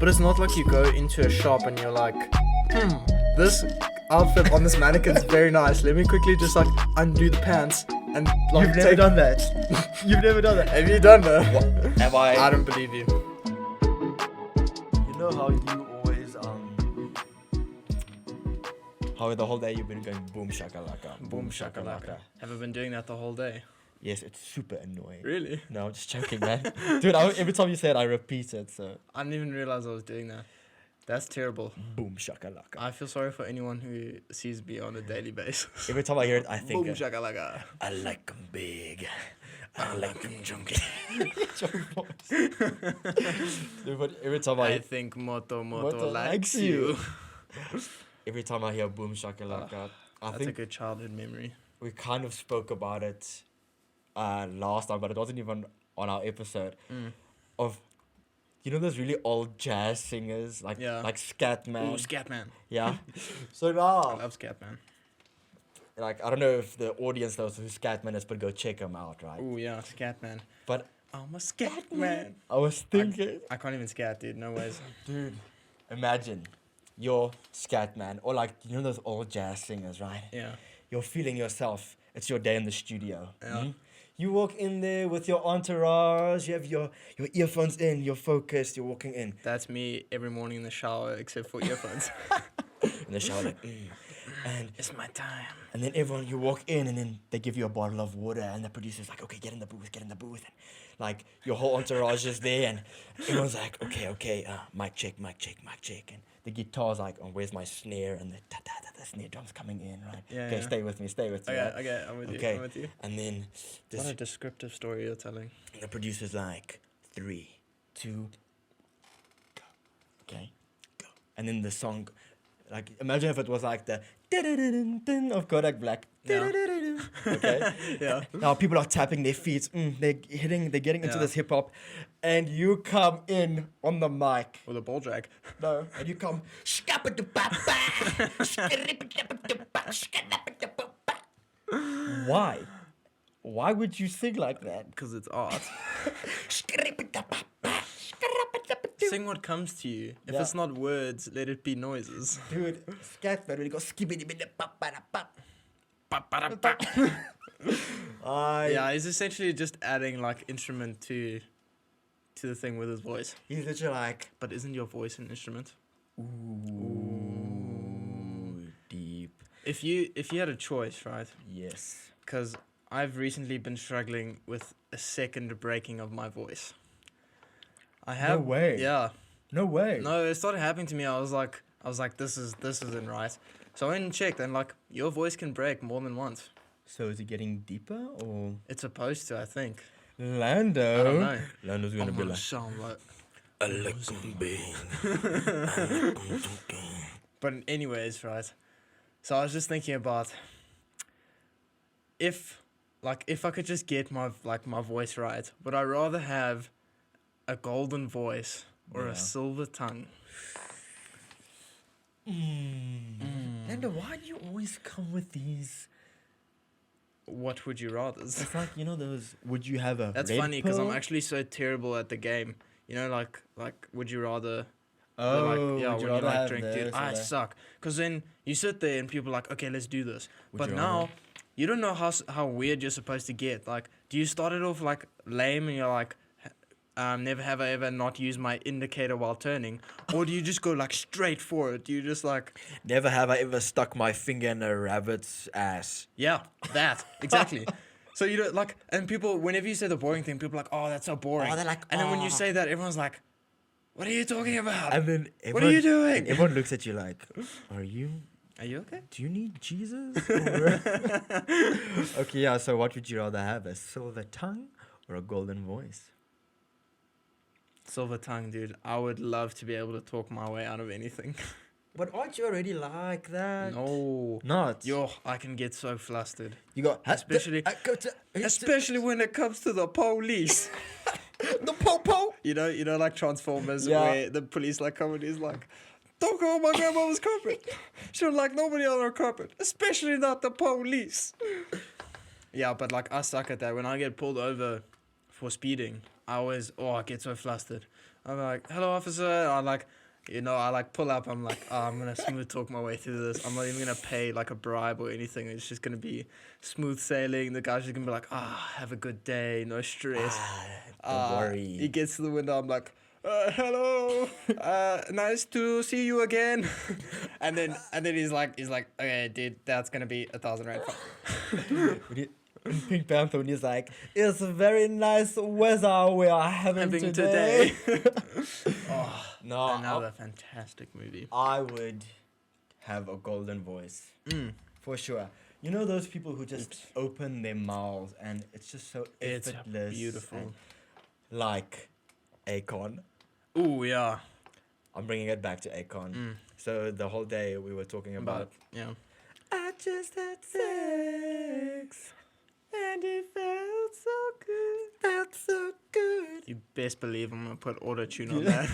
But it's not like you go into a shop and you're like, this outfit on this mannequin is very nice. Let me quickly just like undo the pants and like You've never done that. You've never done that. Have you done that? Have I? I don't believe you. You know how you always how the whole day you've been going boom shakalaka, Boom shakalaka. Have I been doing that the whole day? Yes, it's super annoying. Really? No, I'm just joking, man. Dude, every time you say it, I repeat it. So I didn't even realize I was doing that. That's terrible. boom shakalaka. I feel sorry for anyone who sees me on a daily basis. Every time I hear it, I think Boom shakalaka. I like 'em big. I like 'em chunky. Dude, but every time I think Moto Moto likes likes you. every time I hear boom shakalaka, I That's a think good childhood memory. we kind of spoke about it last time, but it wasn't even on our episode of those really old jazz singers like Scatman. Ooh, Catman. Yeah. So I now, love Catman. like, I don't know if the audience knows who Scatman is, but go check him out, right? Ooh, yeah, Catman. But I'm a Catman. I was thinking, I can't even scat, dude. No ways. dude, imagine you're Scatman, or like those old jazz singers, right? Yeah. You're feeling yourself. It's your day in the studio. Yeah. You walk in there with your entourage. You have your earphones in. You're focused. You're walking in. That's me every morning in the shower, except for earphones. In the shower, like, and It's my time. and then you walk in, and then they give you a bottle of water, and the producer's like, okay, get in the booth, and like your whole entourage is there, and everyone's like, okay, mic check, and the guitar's like, oh, where's my snare, and the snare drum's coming in, right? Yeah, Okay, yeah. stay with me. Right? Okay, I'm with Okay. you. I'm with you. And then What a descriptive story you're telling. the producer's like, 3, 2, go. Okay, go. And then the song, like, imagine if it was like the of Kodak Black. Yeah. Okay. Yeah. Now people are tapping their feet. They're getting into Yeah. this hip hop, and you come in on the mic. With a ball drag. No, and you come. Why? Why would you sing like that? Because it's art. Sing what comes to you. If Yeah. it's not words, let it be noises. Dude, Scatman really goes skibbity Yeah, he's essentially just adding like instrument to the thing with his voice. He's literally like, But isn't your voice an instrument? ooh, deep. If you had a choice, right? Yes. Because I've recently been struggling with a second breaking of my voice. I have. No way. Yeah. No way. No, it started happening to me. I was like, this isn't right. So I went and checked, and like, your voice can break more than once. So is it getting deeper or It's supposed to, I think. Lando? I don't know. Lando's gonna I'm be gonna like, sound like. I like 'em big. But anyways, right. So I was just thinking about if I could just get my voice right, would I rather have a golden voice or Yeah. a silver tongue? Lando, why do you always come with these? What would you rather? It's like, those, would you have a That's red funny because I'm pill? actually so terrible at the game. Like would you rather? Oh, like, would yeah, you when you rather like have drink, this dude, or I that? suck. Cause then you sit there and people are like, okay, let's do this. Would But you now rather? you don't know how weird you're supposed to get. Like, do you start it off like lame and you're like, never have I ever not used my indicator while turning, or do you just go like straight for it? Do you just like, Never have I ever stuck my finger in a rabbit's ass. yeah, that exactly. So you don't like, and people, whenever you say the boring thing, people are like, oh, that's so boring. Oh, they're like, and then when you "Oh." say that, everyone's like, what are you talking about? And then What are you doing? and everyone looks at you like, are you okay? Do you need Jesus? Or- Okay, yeah, so what would you rather have? A silver tongue or a golden voice? Silver tongue, dude. I would love to be able to talk my way out of anything. But aren't you already like that? No. Not. I can get so flustered. You got Especially when it comes to the police. the po-po. You know, like Transformers, Yeah. where the police like come and he's like, don't go on my grandmother's carpet. She don't like nobody on her carpet, especially not the police. Yeah, but like I suck at that. When I get pulled over for speeding, I get so flustered. I'm like, hello, officer. I like pull up. I'm like, I'm gonna smooth talk my way through this. I'm not even gonna pay like a bribe or anything. It's just gonna be smooth sailing. The guy's just gonna be like, have a good day, no stress. Don't worry. He gets to the window. I'm like, hello, nice to see you again. and then he's like, okay, dude, that's gonna be 1,000 rand. In Pink Panther, when he's like, it's a very nice weather we are having today. No, another fantastic movie. I would have a golden voice. For sure. You know those people who just open their mouths and it's just so effortless. It's beautiful. Like Akon. Ooh, yeah. I'm bringing it back to Akon. So the whole day we were talking about yeah. I just had sex and it felt so good. You best believe I'm gonna put auto-tune on that.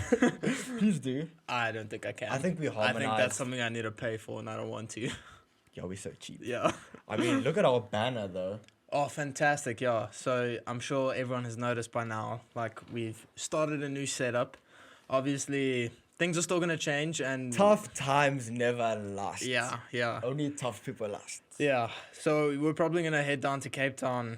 Please do. I don't think I can. I think we harmonized. I think that's something I need to pay for and I don't want to. Yeah, we're so cheap. Yeah. I mean, look at our banner though. Oh, fantastic, yeah. So I'm sure everyone has noticed by now, like we've started a new setup. Obviously, things are still going to change and... Tough times never last. Yeah. Only tough people last. Yeah, so we're probably going to head down to Cape Town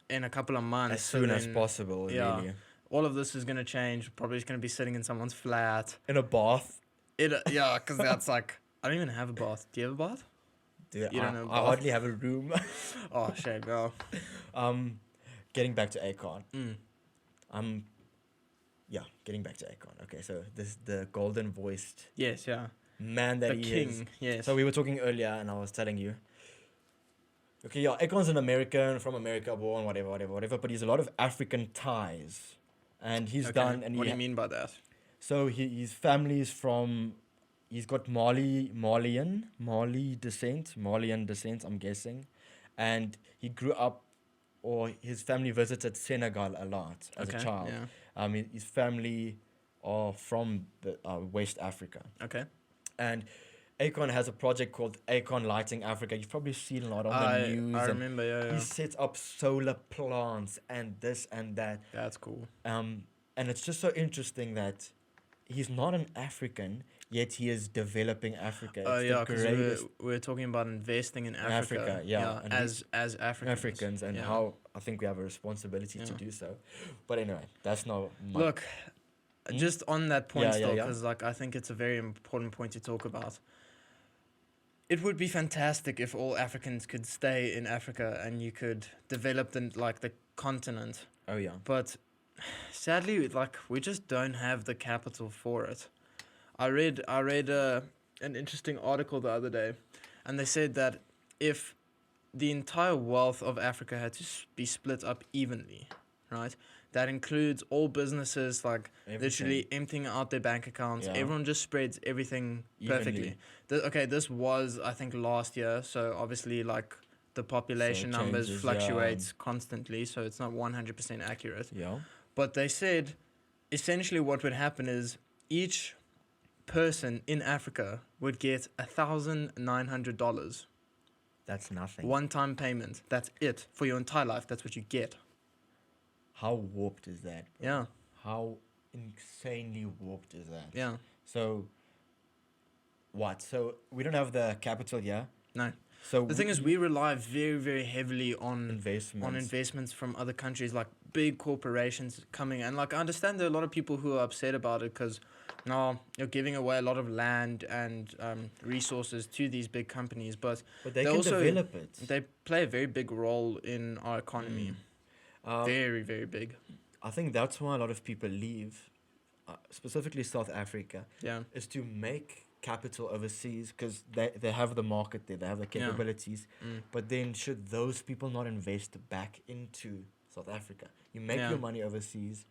in a couple of months. As soon as possible, really. All of this is going to change. Probably just going to be sitting in someone's flat. In a bath. Yeah, because that's like... I don't even have a bath. Do you have a bath? Dude, You don't have a I bath? hardly have a room. Oh, shame, girl. Getting back to Akon. Getting back to Akon. Okay, so this the golden voiced Yes, yeah. man that The he king, is. yes. So we were talking earlier, and I was telling you. Okay, yeah, Akon's an American, from America, born, whatever. But he's a lot of African ties, and he's done. And what do you mean by that? So his family is from. He's got Malian descent, I'm guessing, and he grew up, or his family visited Senegal a lot as a child. Yeah. His family are from the West Africa. Okay. And Akon has a project called Akon Lighting Africa. You've probably seen a lot on the news. I remember, yeah. He sets up solar plants and this and that. That's cool. And it's just so interesting that he's not an African, yet he is developing Africa. It's the greatest we're talking about investing in Africa. And as Africans. And how I think we have a responsibility to do so. But anyway, that's not my... Look, just on that point still, yeah. because I think it's a very important point to talk about. It would be fantastic if all Africans could stay in Africa and you could develop the continent. Oh, yeah. But sadly, we just don't have the capital for it. I read an interesting article the other day, and they said that if the entire wealth of Africa had to be split up evenly, right? That includes all businesses, literally emptying out their bank accounts. Yeah. Everyone just spreads everything perfectly. This was, I think, last year, so obviously, the population numbers fluctuates constantly, so it's not 100% accurate. Yeah. But they said, essentially what would happen is each person in Africa would get $1,900. That's nothing. One-time payment. That's it. For your entire life, that's what you get. How warped is that, bro? Yeah. How insanely warped is that? Yeah. So, what? So, we don't have the capital here? No. So the thing is, we rely very, very heavily on investments from other countries, like big corporations coming. And I understand there are a lot of people who are upset about it because now you're giving away a lot of land and resources to these big companies. But they can also develop it. They play a very big role in our economy. Very, very big. I think that's why a lot of people leave, specifically South Africa, is to make capital overseas because they have the market there, they have the capabilities. But then should those people not invest back into South Africa? You make your money overseas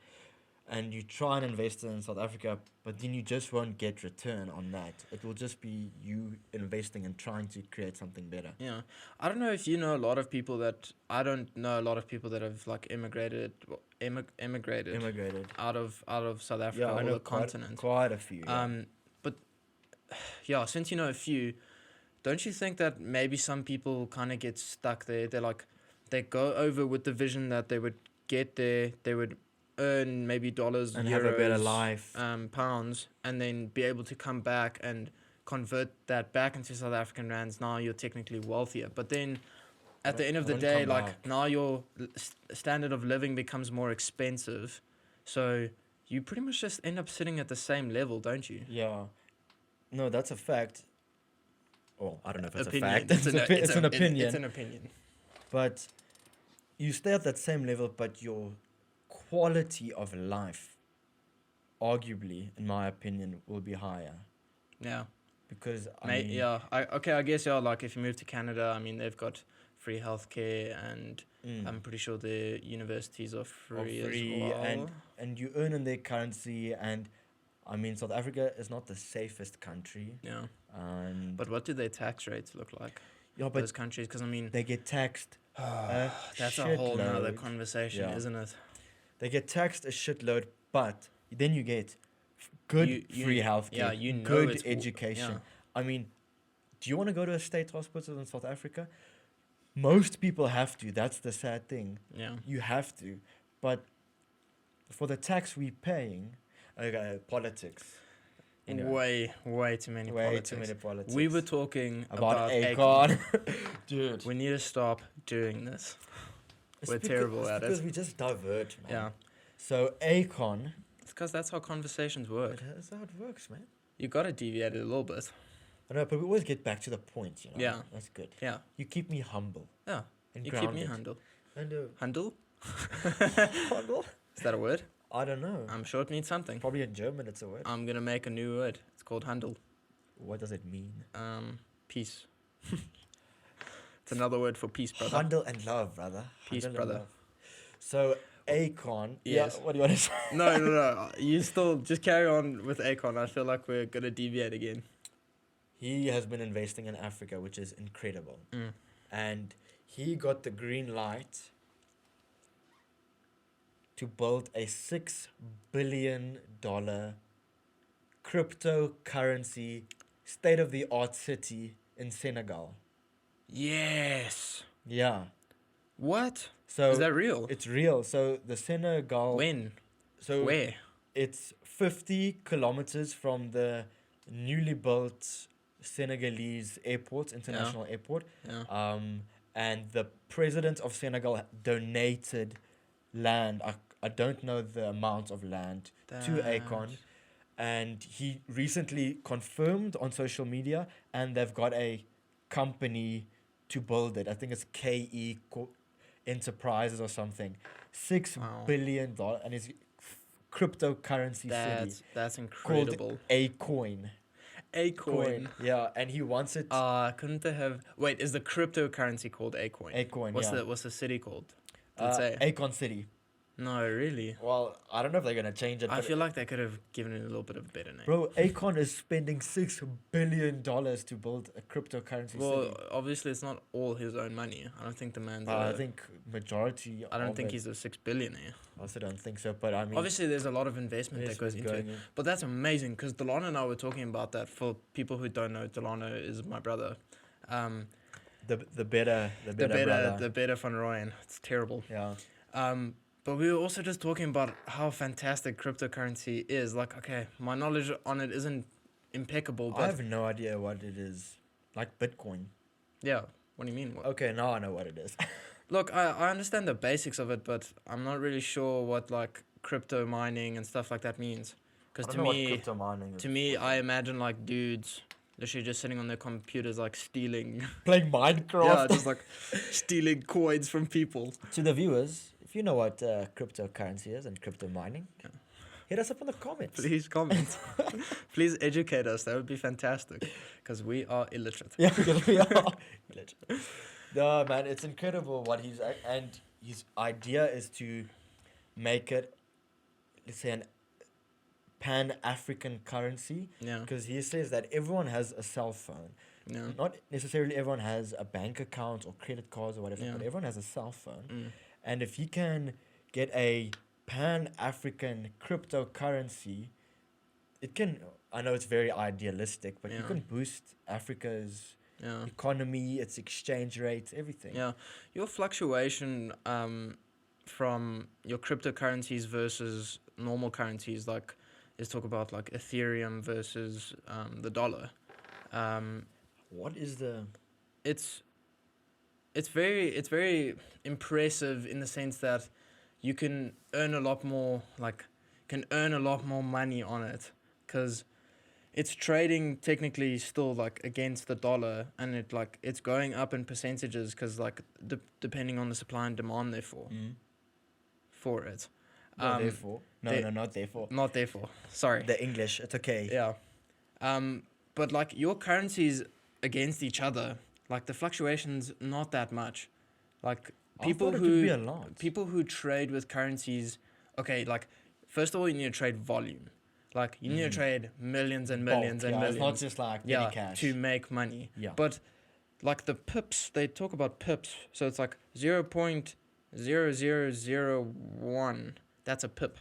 and you try and invest in South Africa, but then you just won't get return on that. It will just be you investing and trying to create something better. Yeah. I don't know if you know a lot of people that... I don't know a lot of people that have immigrated out of South Africa or the continent. Quite a few. Yeah. But yeah, since you know a few, don't you think that maybe some people kind of get stuck there? They go over with the vision that they would get there, they would earn maybe dollars, And euros, have a better life. pounds, and then be able to come back and convert that back into South African rands. Now you're technically wealthier, but then at the end of the Don't day, come like back. now your standard of living becomes more expensive, so you pretty much just end up sitting at the same level, don't you? Yeah. No, that's a fact. Well, I don't know if it's Opinion. a fact. It's It's an opinion. It's an opinion. But you stay at that same level, but your quality of life, arguably, in my opinion, will be higher. Yeah. Because, Yeah. I guess, yeah, like if you move to Canada, I mean, they've got free healthcare, and I'm pretty sure their universities are free, as well. and you earn in their currency, and I mean, South Africa is not the safest country. Yeah. And But what do their tax rates look like? yeah, but Those countries, because I mean, they get taxed a that's a whole nother shitload. conversation, Yeah. isn't it? They get taxed a shitload, but then you get good free healthcare, Yeah, you know good it's education. yeah. I mean, do you want to go to a state hospital in South Africa? Most people have to. That's the sad thing. Yeah. You have to. But for the tax we're paying, politics. Anyway, Way too many way politics. too many politics. We were talking about Akon. Akon. Dude. We need to stop doing this. It's We're becau- terrible it's at because it. we just divert, man. Yeah. So Akon, It's because that's how conversations work. that's how it works, man. You got to deviate it a little bit. I know, but we always get back to the point, you know. Yeah. That's good. Yeah. You keep me humble Yeah. and You grounded. keep me handle. And Handle? humble? Is that a word? I don't know. I'm sure it means something. Probably in German it's a word. I'm going to make a new word. It's called handle. What does it mean? Peace. It's another word for peace, brother. Handle and love, brother. Peace, Handle and brother. love. So Akon. Yes. Yeah, what do you want to say? No. You still just carry on with Akon. I feel like we're going to deviate again. He has been investing in Africa, which is incredible. And he got the green light to build a $6 billion cryptocurrency state-of-the-art city in Senegal. Yes. Yeah. What? So Is that real? it's real. So the Senegal. When? So Where? it's 50 kilometers from the newly built Senegalese airport, international airport. Yeah. And the president of Senegal donated land. I don't know the amount of land to Akon. And he recently confirmed on social media, and they've got a company to build it. I think it's KE Enterprises or something. $6 billion, and it's cryptocurrency city That's incredible. called Acorn. Acorn. Yeah, and he wants it. Couldn't they have? Wait, is the cryptocurrency called Acorn? Acorn. What's Yeah. the city called? Did it say? Acorn City. No, really. Well, I don't know if they're gonna change it. I but feel like they could have given it a little bit of a better name. bro, Akon is spending $6 billion to build a cryptocurrency Well, city. obviously it's not all his own money. I don't think the man's. I think majority. I don't of think it- he's a $6 billionaire. I also don't think so, but I mean, Obviously, there's a lot of investment that goes into it. But that's amazing because Delano and I were talking about that. For people who don't know, Delano is my brother. The better brother. The better Van Rooyen. It's terrible. Yeah. But we were also just talking about how fantastic cryptocurrency is. Like, okay, my knowledge on it isn't impeccable, I but have no idea what it is. Like Bitcoin. yeah. What do you mean? Okay, now I know what it is. Look, I understand the basics of it, but I'm not really sure what like crypto mining and stuff like that means. Because crypto mining is. to me, I imagine like dudes literally just sitting on their computers, like stealing. Playing Minecraft. Yeah, just like stealing coins from people. To the viewers, if you know what cryptocurrency is and crypto mining, hit us up in the comments. Please comment. Please educate us. That would be fantastic. Because we are illiterate. Yeah, because we are. No, man, it's incredible what and his idea is to make it, let's say, an Pan-African currency. Yeah. Because he says that everyone has a cell phone. Yeah. Not necessarily everyone has a bank account or credit cards or whatever, Yeah. but everyone has a cell phone. Mm. And if he can get a Pan-African cryptocurrency, it can, I know it's very idealistic, but you Yeah. can boost Africa's Yeah. economy, its exchange rates, everything. Yeah. Your fluctuation from your cryptocurrencies versus normal currencies. Like, let's talk about like Ethereum versus the dollar. Um, What is the... it's it's very impressive in the sense that you can earn a lot more, like can earn a lot more money on it, because it's trading technically still like against the dollar, and it's going up in percentages because like depending on the supply and demand therefore for it. No, therefore. No, they- no, not therefore. Not therefore. Sorry. The English, it's okay. Yeah. But like your currencies against each other, like the fluctuations not that much. Like I people thought it would be a who lot. people who trade with currencies, okay, like first of all you need to trade volume. Like you need to trade millions and millions Bulk, and yeah, millions. It's not just like petty cash. To make money. Yeah. But like the pips, they talk about pips. So it's like 0.0001. That's a pip.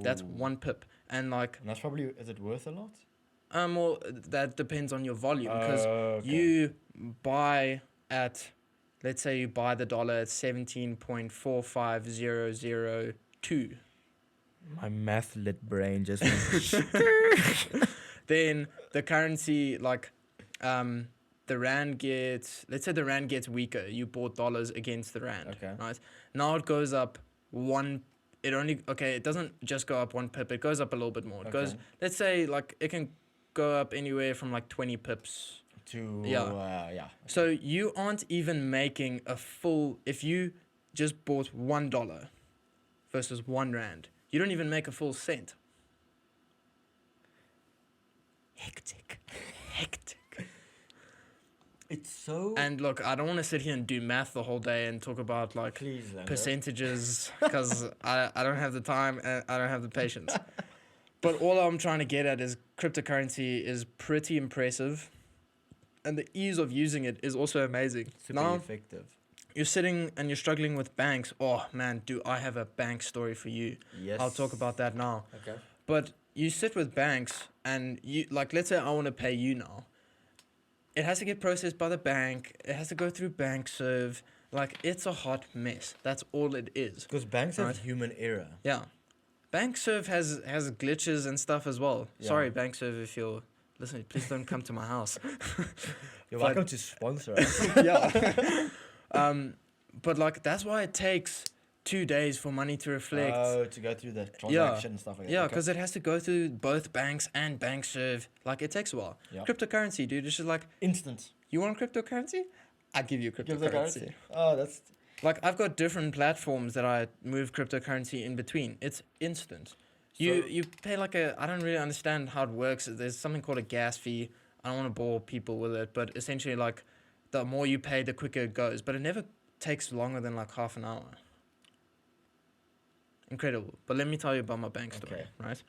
That's Ooh. one pip. And like And that's probably... Is it worth a lot? well, that depends on your volume, because Okay. you buy at, let's say you buy the dollar at 17.45002. My math lit brain just... Then the currency, like, the rand gets, let's say the rand gets weaker. You bought dollars against the rand, Okay. right? Now it goes up it doesn't just go up one pip, it goes up a little bit more. It goes, Okay. let's say, like, it can go up anywhere from like 20 pips. to... Yeah. yeah. So you aren't even making a full, if you just bought $1 versus 1 rand, you don't even make a full cent. Hectic. Hectic. It's so... And look, I don't want to sit here and do math the whole day and talk about like Please, Leonard. percentages, because I don't have the time and I don't have the patience. But all I'm trying to get at is cryptocurrency is pretty impressive, and the ease of using it is also amazing. Super Now effective. you're sitting and you're struggling with banks. Oh man, do I have a bank story for you? Yes. I'll talk about that now. Okay. But you sit with banks and you, like, let's say I want to pay you now. It has to get processed by the bank. It has to go through bank serve. Like, it's a hot mess. That's all it is. Because banks Right. have human error. Yeah. Bank serve has glitches and stuff as well. Yeah. Sorry, bank serve, if you're listening, please don't come to my house. You're But- welcome to sponsor us. Yeah. But like, that's why it takes 2 days for money to reflect. Oh, to go through the transaction and stuff like that. Yeah, Okay. because it has to go through both banks and bank serve. Like, it takes a while. Yeah. Cryptocurrency, dude, it's just like, Instant. you want cryptocurrency? I'll give you cryptocurrency. Oh, that's... Like, I've got different platforms that I move cryptocurrency in between. It's instant. You pay like I don't really understand how it works. There's something called a gas fee. I don't want to bore people with it, but essentially, like, the more you pay, the quicker it goes. But it never takes longer than like half an hour. Incredible. But let me tell you about my bank story, Okay. right?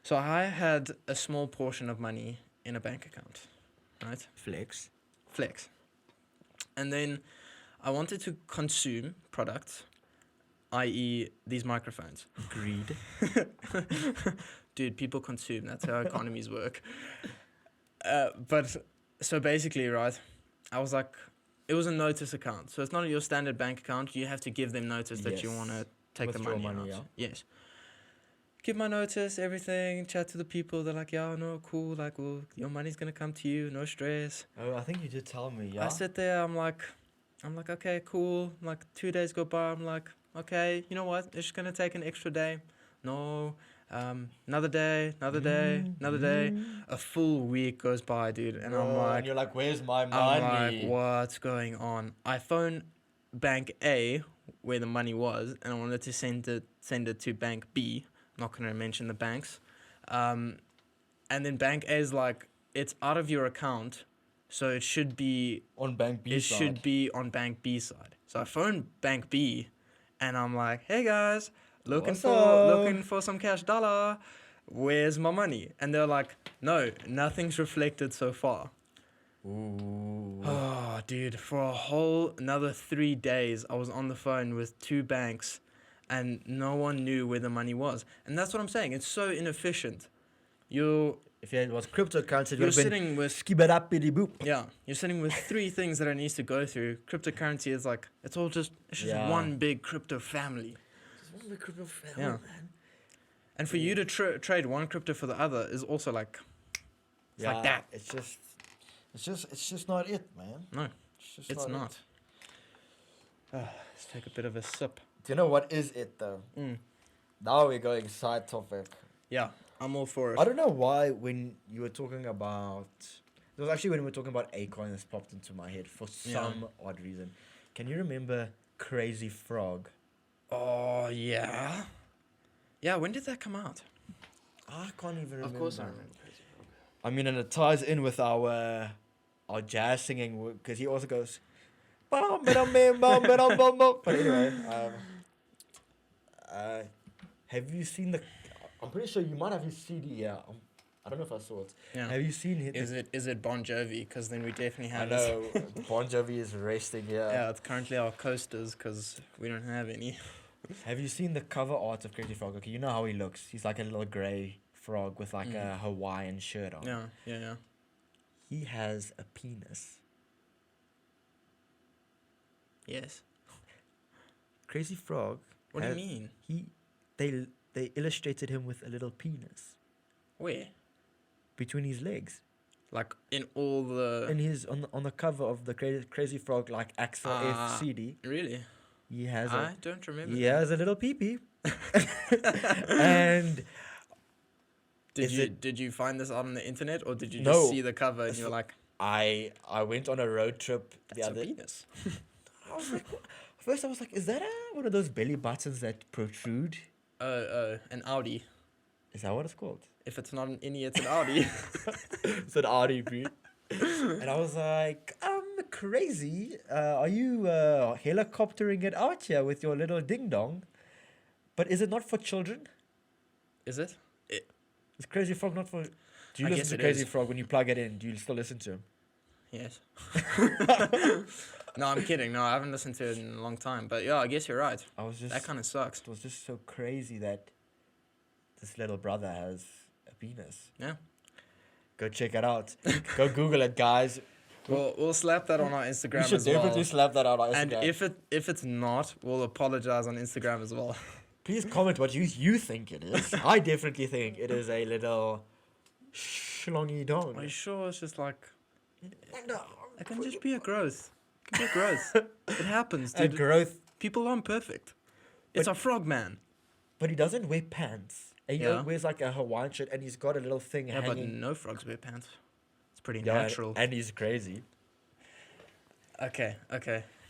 So I had a small portion of money in a bank account, right? Flex. Flex. And then I wanted to consume products, i.e. these microphones. Greed. Dude, people consume. That's how economies work. But so basically, right, I was like, it was a notice account. So it's not your standard bank account. You have to give them notice that you Yes. want to take Withdraw the money money, out. Yes. Give my notice, everything, chat to the people. They're like, yeah, no, cool. Like, well, your money's going to come to you. No stress. Oh, I think you did tell me, yeah? I sit there, I'm like, okay, cool. Like 2 days go by, I'm like, okay, you know what? It's just gonna take an extra day. No, another day, another day, another day. A full week goes by, dude, and I'm Bro, like, and you're like, where's my I'm money? like, what's going on? I phone Bank A, where the money was, and I wanted to send it to Bank B. I'm not gonna mention the banks. And then Bank A is like, it's out of your account. So it should be On bank B side. should be on Bank B side. So I phoned Bank B, and I'm like, "Hey guys, looking What's up? for some cash dollar. Where's my money?" And they're like, "No, nothing's reflected so far." Ooh. Oh, dude, for a whole another 3 days, I was on the phone with 2 banks, and no one knew where the money was. And that's what I'm saying. It's so inefficient. If it was cryptocurrency, it You're would have been sitting with skibadappity boop. yeah. You're sitting with three things that it needs to go through. Cryptocurrency is like it's just Yeah. one big crypto family. Yeah. And for you to trade one crypto for the other is also like it's like that. It's just not it, man. No, Just it's it. not. Let's take a bit of a sip. Do you know what is it though? Now we're going side topic. Yeah, I'm all for it. I don't know why when you were talking about it was actually when we were talking about Acorn, this popped into my head for some odd reason. Can you remember Crazy Frog? Oh yeah. Yeah, when did that come out? I can't even remember. Of course I remember. I mean, and it ties in with our jazz singing because he also goes. But anyway, have you seen the? I'm pretty sure you might have his CD. Yeah, I don't know if I saw it. Yeah. Have you seen it? Is it Bon Jovi? Because then we definitely I have. know Bon Jovi is resting. Yeah. Yeah, it's currently our coasters because we don't have any. Have you seen the cover art of Crazy Frog? Okay, you know how he looks. He's like a little grey frog with like a Hawaiian shirt on. Yeah. He has a penis. Yes. Crazy Frog. What do you mean? They illustrated him with a little penis Where? between his legs. Like in all the. And he's on the cover of the Crazy Frog, like Axel F CD. Really? He has I don't remember. he has a little pee-pee. And did you find this out on the internet or did you No. just see the cover and you're like, I went on a road trip the that's a other. penis? I was like, first I was like, is that one of those belly buttons that protrude? An Audi. Is that what it's called? If it's not an innie, it's an Audi. It's an Audi, dude. And I was like, crazy. Are you helicoptering it out here with your little ding dong? But is it not for children? Is it? Is Crazy Frog not for? Do you I listen guess to it Crazy is. Frog when you plug it in? Do you still listen to him? Yes. No, I'm kidding. No, I haven't listened to it in a long time. But yeah, I guess you're right. I was just. That kind of sucks. It was just so crazy that this little brother has a penis. Yeah. Go check it out. Go Google it, guys. We'll slap that on our Instagram You should as well. definitely slap that out on And Instagram. if it's not, we'll apologize on Instagram as well. Please comment what you think it is. I definitely think it is a little schlongy dong. Are you sure it's just like No, it can just be a growth? It can be a growth. It happens, a dude. growth, People aren't perfect. It's a frog man. but he doesn't wear pants. And he Yeah. wears like a Hawaiian shirt, and he's got a little thing Yeah, but hanging. no frogs wear pants. It's pretty Yeah, natural. and he's crazy. Okay.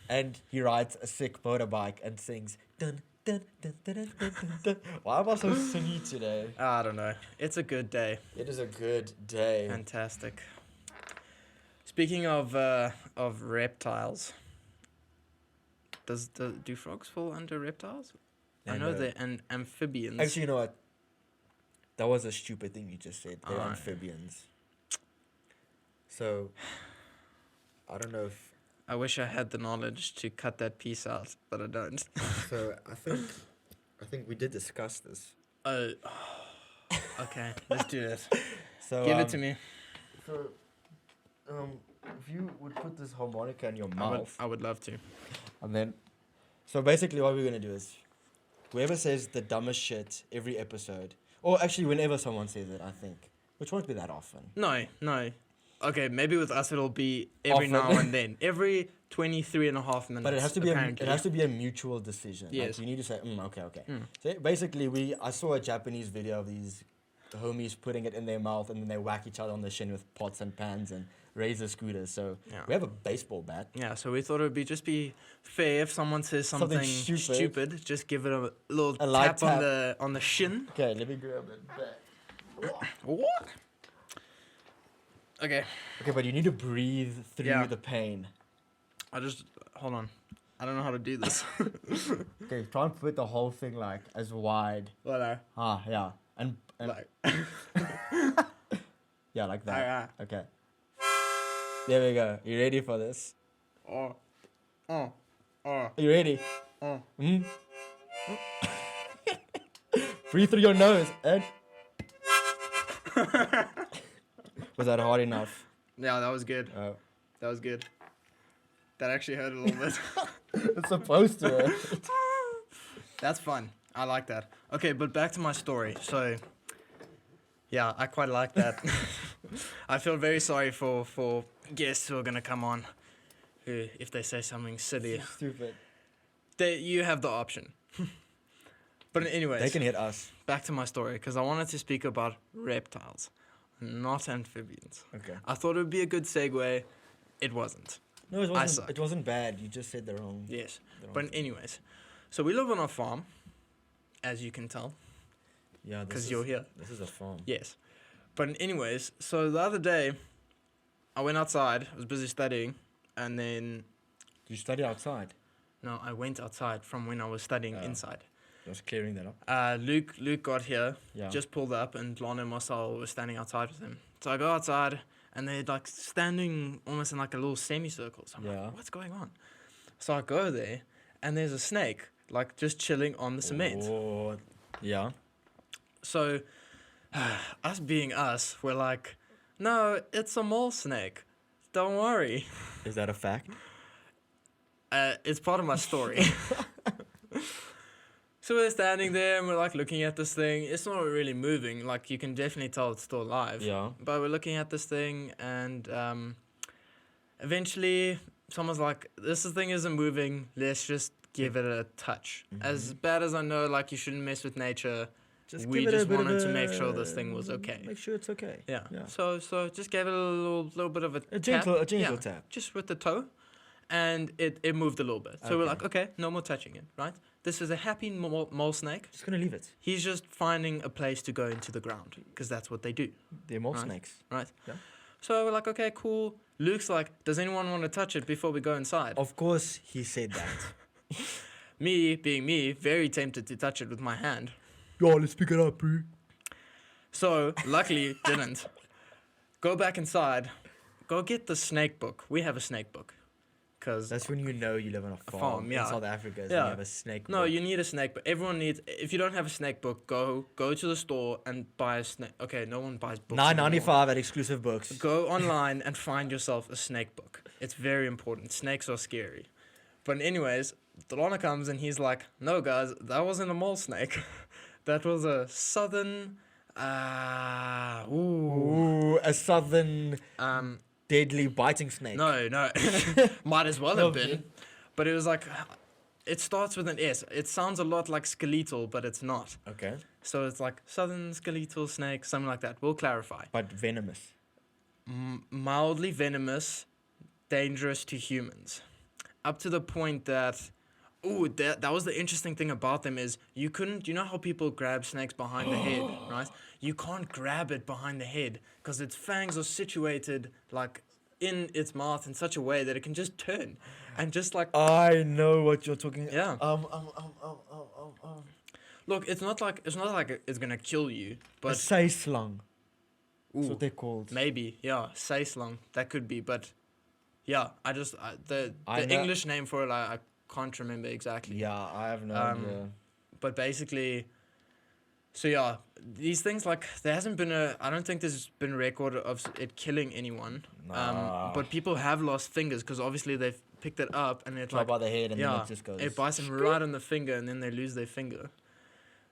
And he rides a sick motorbike and sings dun dun dun dun dun dun dun. Dun. Why am I so singy today? I don't know. It's a good day. It is a good day. Fantastic. Speaking of reptiles, do frogs fall under reptiles? I know they're amphibians. Actually, you know what? That was a stupid thing you just said. They're Alright. amphibians. So, I don't know if. I wish I had the knowledge to cut that piece out, but I don't. So I think we did discuss this. Okay, let's do this. So Give it to me. So, if you would put this harmonica in your mouth, I would love to. and then, so basically, what we're gonna do is, whoever says the dumbest shit every episode, or actually whenever someone says it, I think, which won't be that often. No. Okay, maybe with us it'll be every Often. now and then. Every 23.5 minutes. But it has to be apparently. a mutual decision. Yes. Like you need to say, okay. So basically, I saw a Japanese video of these homies putting it in their mouth and then they whack each other on the shin with pots and pans and razor scooters. So Yeah. we have a baseball bat. Yeah, so we thought it would just be fair if someone says something stupid, just give it a little light tap on the shin. Okay, let me grab it back. What? Okay, Okay, but you need to breathe through Yeah. the pain. hold on. I don't know how to do this. Okay, try and put the whole thing like as wide. Well, Yeah. And like, yeah, like that. Alright. Okay. There we go. You ready for this? oh. Are you ready? Oh. Mm? Breathe through your nose and Was that hard enough? Yeah, that was good. That was good. That actually hurt a little bit. It's supposed to. That's fun. I like that. Okay, but back to my story. So, yeah, I quite like that. I feel very sorry for guests who are gonna come on, who if they say something silly, Stupid. you have the option. But anyways, They can hit us. back to my story because I wanted to speak about reptiles, not amphibians. Okay. I thought it would be a good segue. It wasn't. No, it I wasn't. suck. It wasn't bad. You just said the wrong. Yes. the wrong But thing. anyways, so we live on a farm, as you can tell, Yeah, because you're here. This is a farm. Yes. But anyways, so the other day, I went outside. I was busy studying, and then You study outside. no, I went outside from when I was studying Oh. inside. Just clearing that up. Luke got here, Yeah. just pulled up, and Lana and Marcel were standing outside with him. So I go outside, and they're like standing almost in like a little semicircle. So I'm Yeah. like, what's going on? So I go there, and there's a snake like just chilling on the cement. Oh, yeah. So us being us, we're like, no, it's a mole snake. Don't worry. Is that a fact? It's part of my story. So we're standing there and we're like looking at this thing. It's not really moving. Like you can definitely tell it's still alive. Yeah. But we're looking at this thing and eventually someone's like, this thing isn't moving. Let's just give it a touch. As bad as I know, like you shouldn't mess with nature. We give it a just bit of wanted to a- make sure this thing was okay. Make sure it's okay. Yeah. Yeah. So just gave it a little bit of a A gentle tap. Yeah, tap. just with the toe, and it moved a little bit. So we're Okay. like, okay, no more touching it, right? This is a happy mole snake. Just gonna leave it. He's just finding a place to go into the ground because that's what they do, They're mole Right. snakes. right? Yeah. So we're like, okay, cool. Luke's like, does anyone want to touch it before we go inside? Of course, he said that. Me, being me, very tempted to touch it with my hand. Yo, let's pick it up, bro. So luckily didn't. Go back inside. Go get the snake book. We have a snake book. Cause That's when you know you live on a farm. farm, yeah. In South Africa, is when Yeah. you have a snake. no, book. you need a snake book. Everyone needs. If you don't have a snake book, go to the store and buy a snake. Okay, no one buys books. anymore. $9.95 at exclusive books. Go online and find yourself a snake book. It's very important. Snakes are scary. But anyways, Delana comes and he's like, "No, guys, that wasn't a mole snake. That was a southern, Ooh, a southern deadly biting snake. no, might as well have been. But it was like, it starts with an S. It sounds a lot like skeletal, but it's not. Okay. So it's like southern skeletal snake, something like that. We'll clarify. But venomous. Mildly venomous, dangerous to humans. Up to the point that, that was the interesting thing about them is you know how people grab snakes behind the head, right? You can't grab it behind the head because its fangs are situated like in its mouth in such a way that it can just turn and just like, I know what you're talking. yeah. Look, it's not like it's gonna kill you, A but say slung. That's ooh, what they're called. maybe, yeah, say slung, that could be, but yeah, the I know- English name for it, I can't remember exactly. Yeah, I have no Um, idea. But basically, so yeah, these things like I don't think there's been a record of it killing anyone. Nah. But people have lost fingers because obviously they've picked it up and it Right like by the head and then yeah, it just goes. it bites them right on the finger and then they lose their finger.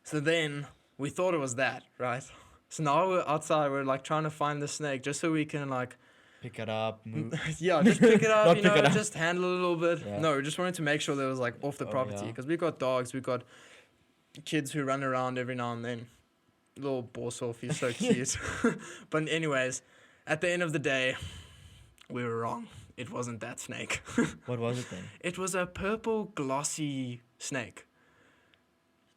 So then we thought it was that, right? So now we're outside, we're like trying to find the snake just so we can like Pick it up. Move. yeah, just pick it up, Not you pick know, it up. just handle it a little bit. Yeah. No, we just wanted to make sure that it was like off the Oh, property yeah. because we've got dogs, we've got kids who run around every now and then. Little Borsov, he's so cute. But anyways, at the end of the day, we were wrong. It wasn't that snake. What was it then? It was a purple glossy snake.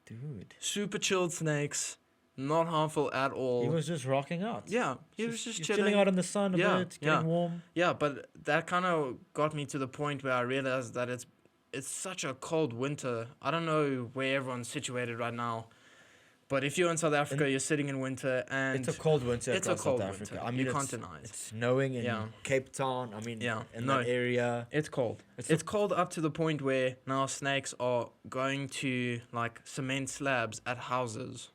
Dude. Super chilled snakes, not harmful at all. He was just rocking out. yeah, he was just He's chilling. out in the sun a Yeah, bit, yeah. getting warm. Yeah, but that kind of got me to the point where I realized that it's such a cold winter. I don't know where everyone's situated right now, but if you're in South Africa, you're sitting in winter and It's a cold winter it's a across cold South winter. Africa. I mean, You can't it's, deny it. it's snowing in Yeah. Cape Town. I mean, Yeah, in no. that area. It's cold. It's It's cold up to the point where now snakes are going to like cement slabs at houses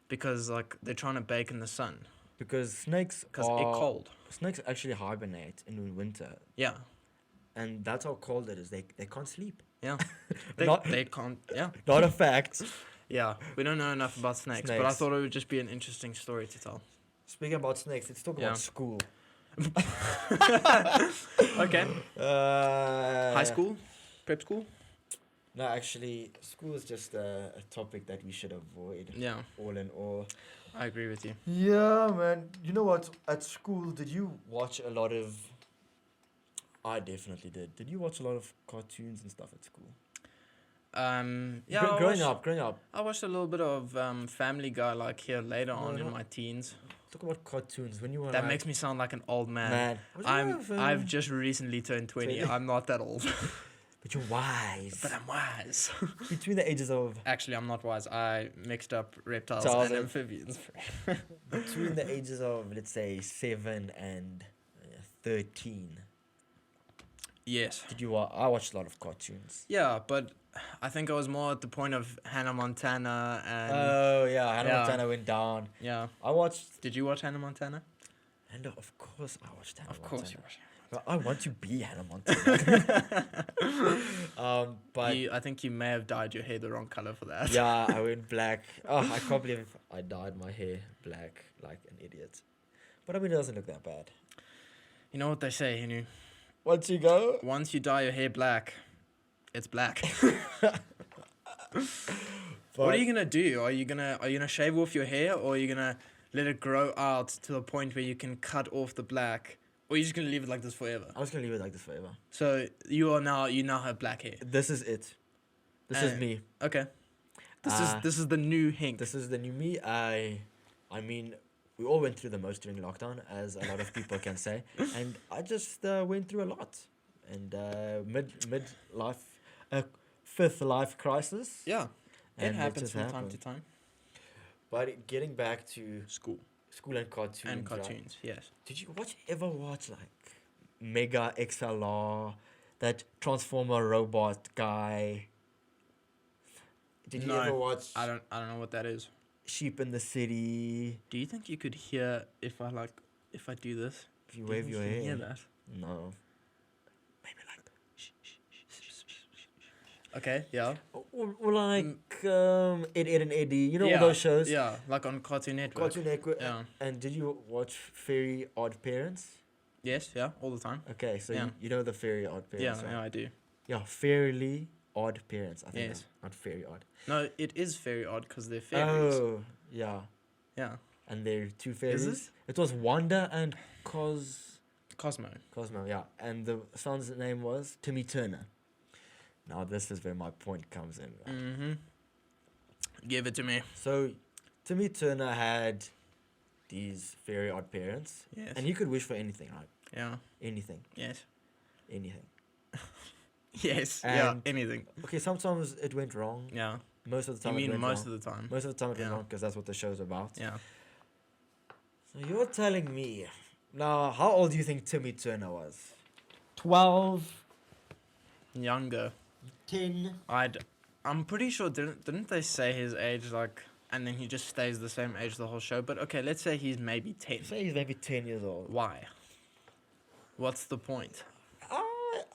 because like they're trying to bake in the sun. Because snakes because it's are cold. snakes actually hibernate in winter, Yeah, and that's how cold it is. They can't sleep. yeah. Not They can't. Yeah, not a fact. yeah. We don't know enough about snakes, but I Snakes. thought it would just be an interesting story to tell. Speaking about snakes, let's talk Yeah. about school. Okay. High school, prep school. No, actually, school is just a topic that we should avoid. Yeah, All in all. I agree with you. Yeah, man. You know what? At school, did you watch a lot of? I definitely did. Did you watch a lot of cartoons and stuff at school? Yeah. Growing up. I watched a little bit of Family Guy like here later No, on no. in my teens. Talk about cartoons when you were That like, makes me sound like an old man. man. I've just recently turned 20. 20. I'm not that old, But you're wise. but I'm wise. Between the ages of Actually, I'm not wise. I mixed up reptiles Reptiles and and- amphibians. between the ages of let's say 7 and 13. Yes. Did you? I watched a lot of cartoons. Yeah, but I think I was more at the point of Hannah Montana and Oh yeah, Hannah yeah. Montana went down. yeah. I watched, Did you watch Hannah Montana? and of course I watched Hannah Of course Montana. you watched. But I want to be Hannah Montana. But I think you may have dyed your hair the wrong color for that. yeah, I went black. Oh, I can't believe I dyed my hair black like an idiot. But I mean, it doesn't look that bad. You know what they say, Hinu? Once you go, Once you dye your hair black, it's black. What are you gonna do? Are you gonna shave off your hair, or are you gonna let it grow out to a point where you can cut off the black, or are you just gonna leave it like this forever? I'm just gonna leave it like this forever. So you now have black hair. This is it. This is me. Okay. This Uh, is the new Hink. This is the new me. I mean, we all went through the most during lockdown, as a lot of people can say, and I just went through a lot. And mid life, fifth life crisis. Yeah. It And happens just from time happened. to time. But getting back to School school and cartoons. and right? cartoons, yes. Did you ever watch like Mega XLR, that Transformer robot guy? Did you No, ever watch I don't know what that is. Sheep in the City? Do you think you could hear if I do this? If you Do wave think your you can hair. hear that? No. Maybe like. Okay, yeah. Or like Ed and Eddie. You know Yeah, all those shows? Yeah, like on Cartoon Network. Cartoon Network. Yeah. And did you watch Fairy Odd Parents? Yes, yeah, all the time. Okay, so Yeah. you know the Fairy Odd Parents, Yeah, right? yeah, I do. Yeah, Fairly Odd Parents. I think Yes. not Fairy Odd. No, it is very odd because they're fairies. Oh, yeah. Yeah. And they're two fairies. it? It was Wanda and Cosmo. Cosmo, yeah. And the son's name was Timmy Turner. Now this is where my point comes in. Right? Mm-hmm. Give it to me. So Timmy Turner had these very odd parents. Yes. And he could wish for anything, right? Yeah. Anything. Yes. Anything. Yes. Yeah. And- Anything. Okay, sometimes it went wrong. Yeah. Most of the You time it mean went most wrong. of the time? Most of the time it went Yeah. wrong because that's what the show's about. Yeah. So you're telling me. Now, how old do you think Timmy Turner was? 12? Younger. 10? I'm pretty sure didn't they say his age like, and then he just stays the same age the whole show? But okay, let's say he's maybe 10. Say he's maybe 10 years old. Why? What's the point?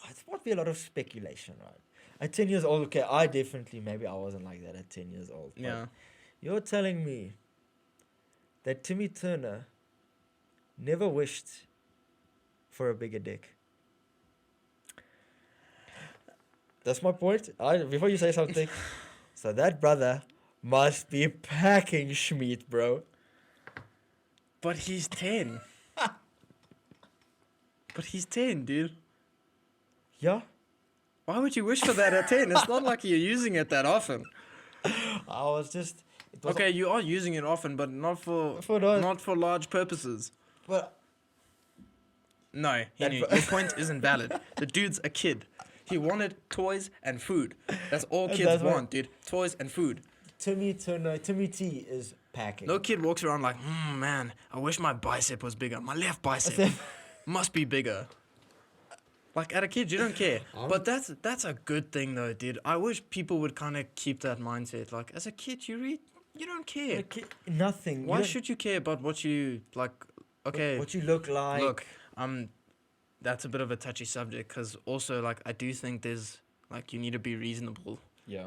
It might be a lot of speculation, right? At 10 years old, okay, I wasn't like that at 10 years old. but Yeah. You're telling me that Timmy Turner never wished for a bigger dick. That's my point. Before you say something, so that brother must be packing schmeat, bro. But he's 10. But he's 10, dude. Yeah? Why would you wish for that at 10? It's not like you're using it that often. I was just... It was Okay, you are using it often, but not for those- not for large purposes. But No, That your point isn't valid. The dude's a kid. He wanted toys and food. That's all And kids that's why- want, dude. Toys and food. Timmy T is packing. No kid walks around like, man, I wish my bicep was bigger. My left bicep must be bigger. Like, at a kid, you don't care. But that's a good thing, though, dude. I wish people would kind of keep that mindset. Like, as a kid, you read You don't care. Nothing. Why should you care about what you like? Okay, What you look like? look, that's a bit of a touchy subject because also like I do think there's like you need to be reasonable. Yeah.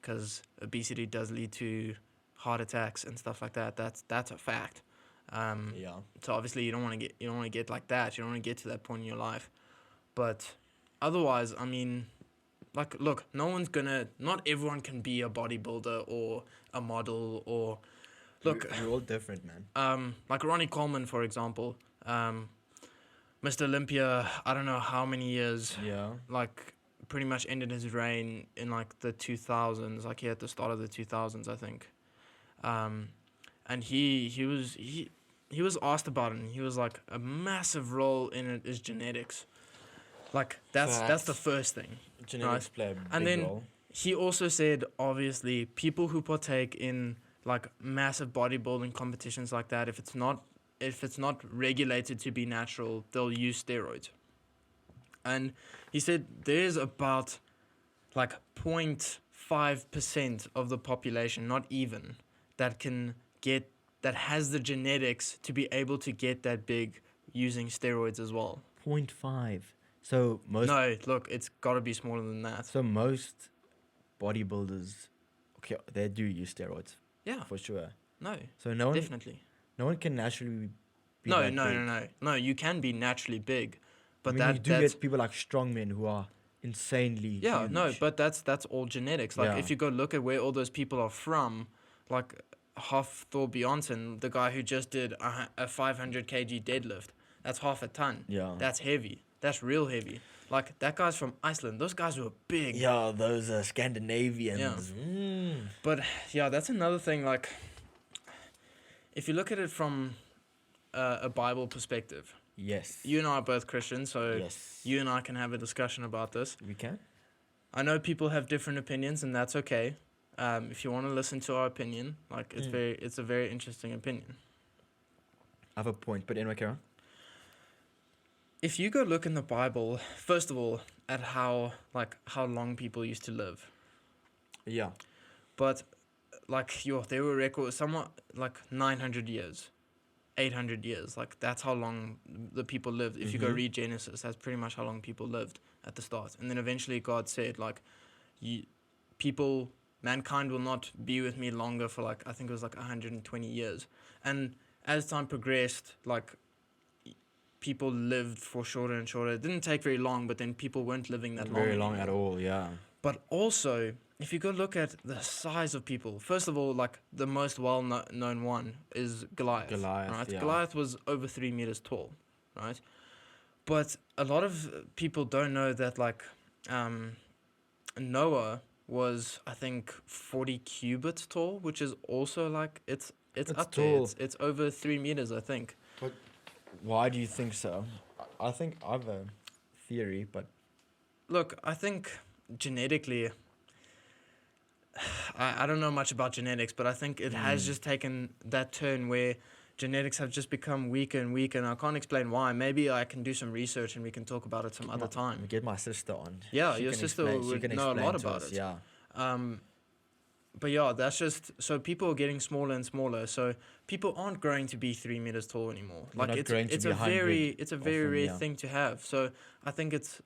Because obesity does lead to heart attacks and stuff like that. That's a fact. Yeah. So obviously you don't want to get like that. You don't want to get to that point in your life. But otherwise, I mean, like, look, not everyone can be a bodybuilder or a model or, look, We're all different, man. like Ronnie Coleman, for example, Mr. Olympia, I don't know how many years, Yeah. like, pretty much ended his reign in, like, the 2000s, like, at the start of the 2000s, I think. And he was asked about it, and he was like, a massive role in it is genetics. Like, that's the first thing. Genetics play a big And then role. he also said, obviously, people who partake in like massive bodybuilding competitions like that, if it's not regulated to be natural, they'll use steroids. And he said there's about like 0.5% of the population, not even, that has the genetics to be able to get that big using steroids as well. 0.5. So most. No, look, it's got to be smaller than that. So most bodybuilders, okay, they do use steroids. Yeah. For sure. No, So no one, definitely. no one can naturally be No, that no, big. no, no, no. You can be naturally big, but I mean, you that do that's get people like strongmen who are insanely yeah, huge. no, but that's all genetics. Like Yeah. if you go look at where all those people are from, like half Thor Bjornsson, the guy who just did a 500 kg deadlift, that's half a ton. Yeah. That's heavy. That's real heavy. Like that guy's from Iceland. Those guys were big. Yeah, those Scandinavians. Yeah. But yeah, that's another thing. Like, if you look at it from a Bible perspective, Yes. you and I are both Christians, so Yes. you and I can have a discussion about this. We can. I know people have different opinions, and that's okay. If you want to listen to our opinion, like it's a very interesting opinion. I have a point, but anyway, Karen. If you go look in the Bible, first of all, at how long people used to live, Yeah. but like there were records somewhat like 900 years, 800 years, like that's how long the people lived. If you go read Genesis, that's pretty much how long people lived at the start, and then eventually God said like, mankind will not be with me longer for like I think it was like 120 years, and as time progressed, like people lived for shorter and shorter. It didn't take very long, but then people weren't living that long. Very long anymore. at all, yeah. But also, if you go look at the size of people, first of all, like the most well-known one is Goliath. Goliath, Right? yeah. Goliath was over 3 meters tall, right? But a lot of people don't know that like Noah was I think 40 cubits tall, which is also like it's up tall. there. It's over 3 meters, I think. Why do you think so? I think I have a theory, but Look, I think genetically, I don't know much about genetics, but I think it has just taken that turn where genetics have just become weaker and weaker, and I can't explain why. Maybe I can do some research and we can talk about it some other time. Get my sister on. Yeah, She your can sister explain- she would can know a explain lot to about us, it. Yeah. But yeah, that's just so people are getting smaller and smaller. So people aren't growing to be 3 meters tall anymore. They're Like not growing to it's be a 100 it's a of very them, rare yeah. thing to have. So I think it's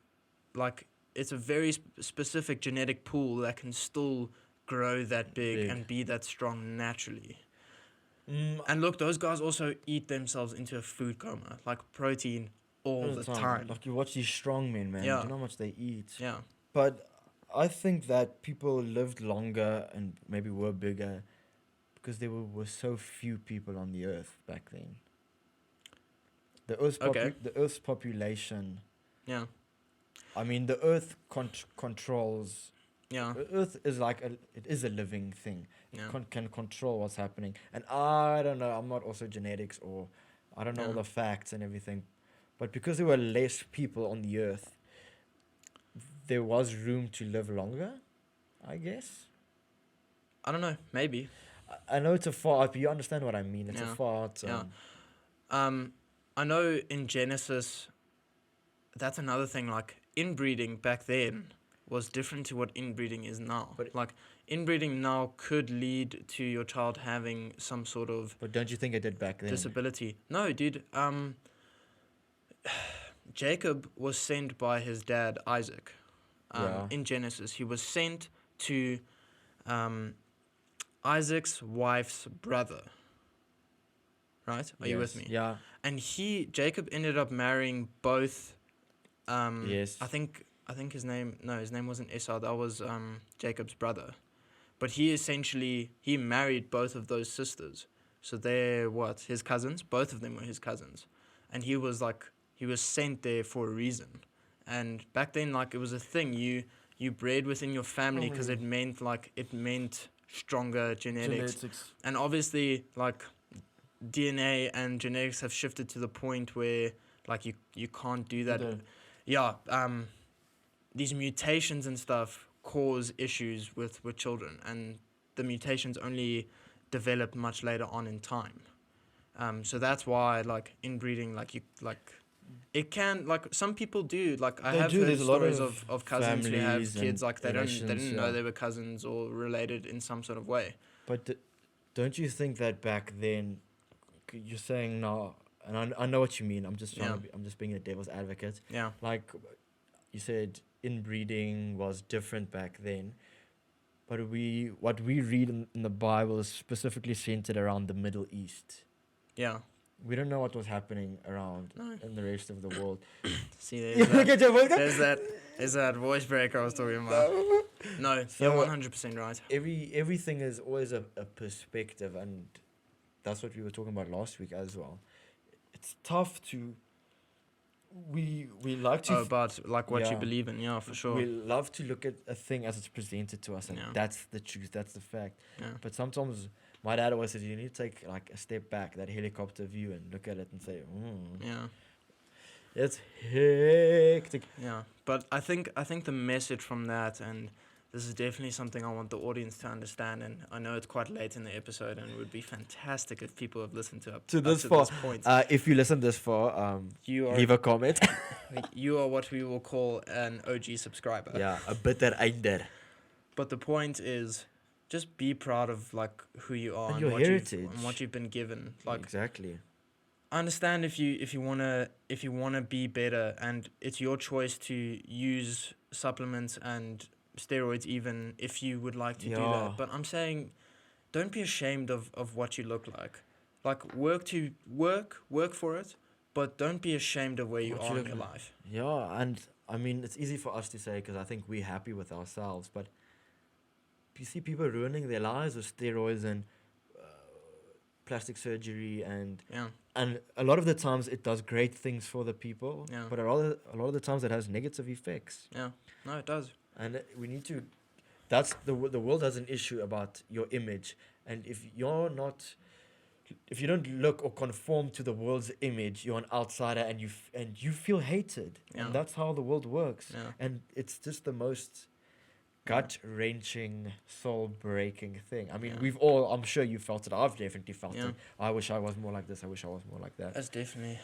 a very specific genetic pool that can still grow that big and be that strong naturally. And look, those guys also eat themselves into a food coma, like protein all the time. Like you watch these strong men, man. Yeah. Do you know how much they eat? Yeah. But I think that people lived longer and maybe were bigger because there were so few people on the earth back then. The Earth's population. Yeah. I mean, the Earth controls. Yeah. The Earth is it is a living thing. Yeah. Can control what's happening. And I don't know. I'm not also genetics or I don't know all the facts and everything. But because there were less people on the Earth, there was room to live longer, I guess. I don't know. Maybe. I know it's a far out, but you understand what I mean. It's a Yeah. far out. Yeah. I know in Genesis, that's another thing. Like inbreeding back then was different to what inbreeding is now. But like inbreeding now could lead to your child having some sort of But don't you think it did back then? disability. No, dude. Jacob was sent by his dad Isaac. Yeah. In Genesis, he was sent to Isaac's wife's brother. Right? Are you with me? Yeah. And Jacob ended up marrying both. Yes. I think his name wasn't Esau. That was Jacob's brother. But he married both of those sisters. So they're his cousins. Both of them were his cousins, and he was sent there for a reason. And back then, like, it was a thing. You bred within your family because it meant stronger genetics. And obviously, like, DNA and genetics have shifted to the point where, like, you can't do that. Yeah. These mutations and stuff cause issues with children, and the mutations only develop much later on in time. So that's why, like, inbreeding, it can, like, some people do, like, I have heard stories of cousins who have kids, like, they didn't know they were cousins or related in some sort of way. But don't you think that back then, you're saying now, and I know what you mean, I'm just I'm just being a devil's advocate. Yeah. Like you said, inbreeding was different back then, but what we read in the Bible is specifically centered around the Middle East. Yeah. We don't know what was happening around in the rest of the world. See, there's that voice break I was talking about. No, So, you're 100% right. Everything is always a perspective, and that's what we were talking about last week as well. It's tough to. We like to. About, like, what you believe in, yeah, for sure. We love to look at a thing as it's presented to us, and that's the truth, that's the fact. Yeah. But sometimes my dad always says you need to take, like, a step back, that helicopter view, and look at it and say, Yeah. it's hectic. Yeah, but I think the message from that, and this is definitely something I want the audience to understand, and I know it's quite late in the episode, and it would be fantastic if people have listened up to this point. If you listen this far, leave a comment. You are what we will call an OG subscriber. Yeah, a bitter einder. But the point is, just be proud of, like, who you are And and your what heritage. and what you've been given. Like, Exactly. I understand if you wanna be better, and it's your choice to use supplements and steroids, even if you would like to do that. But I'm saying, don't be ashamed of what you look like. Like, work for it, but don't be ashamed of where you are in your life. Yeah, and I mean, it's easy for us to say because I think we're happy with ourselves, but you see people ruining their lives with steroids and plastic surgery, and a lot of the times it does great things for the people, but a lot of the times it has negative effects. Yeah, no, it does. And we need to. That's the world has an issue about your image, and if you don't look or conform to the world's image, you're an outsider, and you feel hated, and that's how the world works. And it's just the most gut-wrenching, soul-breaking thing. I mean, we've all, I'm sure you felt it, I've definitely felt it. I wish I was more like this, I wish I was more like that. That's definitely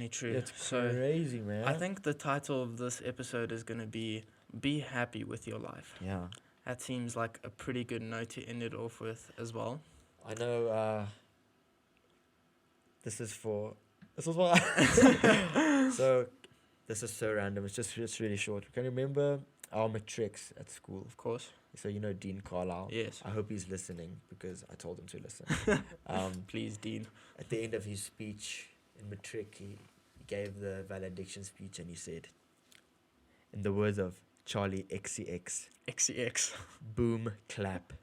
true. It's crazy, man. I think the title of this episode is going to be happy with your life. Yeah. That seems like a pretty good note to end it off with as well. I know, this was what so, this is so random, it's really short. Can you remember our matrics at school? Of course. So, you know Dean Carlisle? Yes. I hope he's listening because I told him to listen. Please, Dean. At the end of his speech in matric, he gave the valediction speech, and he said, in the words of Charlie XCX, XCX. boom, clap,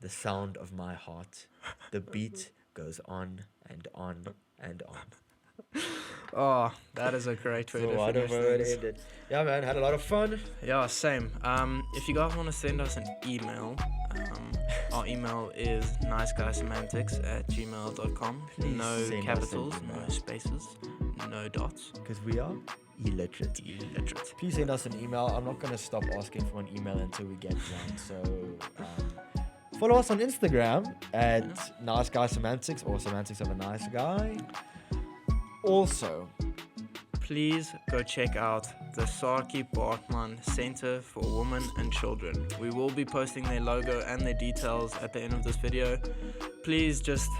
the sound of my heart. The beat goes on and on and on. Oh, that is a great way to finish things. Yeah, man, had a lot of fun. Yeah, same. If you guys want to send us an email, our email is niceguysemantics@gmail.com. No capitals, no spaces, no dots. Because we are illiterate. Please send us an email. I'm not going to stop asking for an email until we get one. So follow us on Instagram at niceguysemantics or semantics of a nice guy. Also, please go check out the Saki Bartman Center for Women and Children. We will be posting their logo and their details at the end of this video. Please just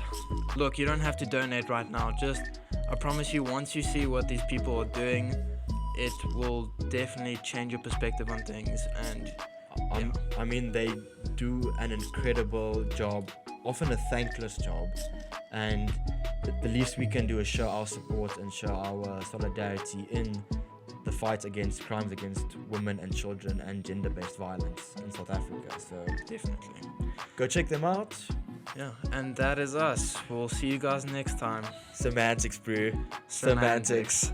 look, you don't have to donate right now. I promise you, once you see what these people are doing, it will definitely change your perspective on things. And I mean, they do an incredible job, often a thankless job, and the least we can do is show our support and show our solidarity in the fight against crimes against women and children and gender-based violence in South Africa. So definitely go check them out. Yeah, and that is us. We'll see you guys next time. Semantics, bro. Semantics.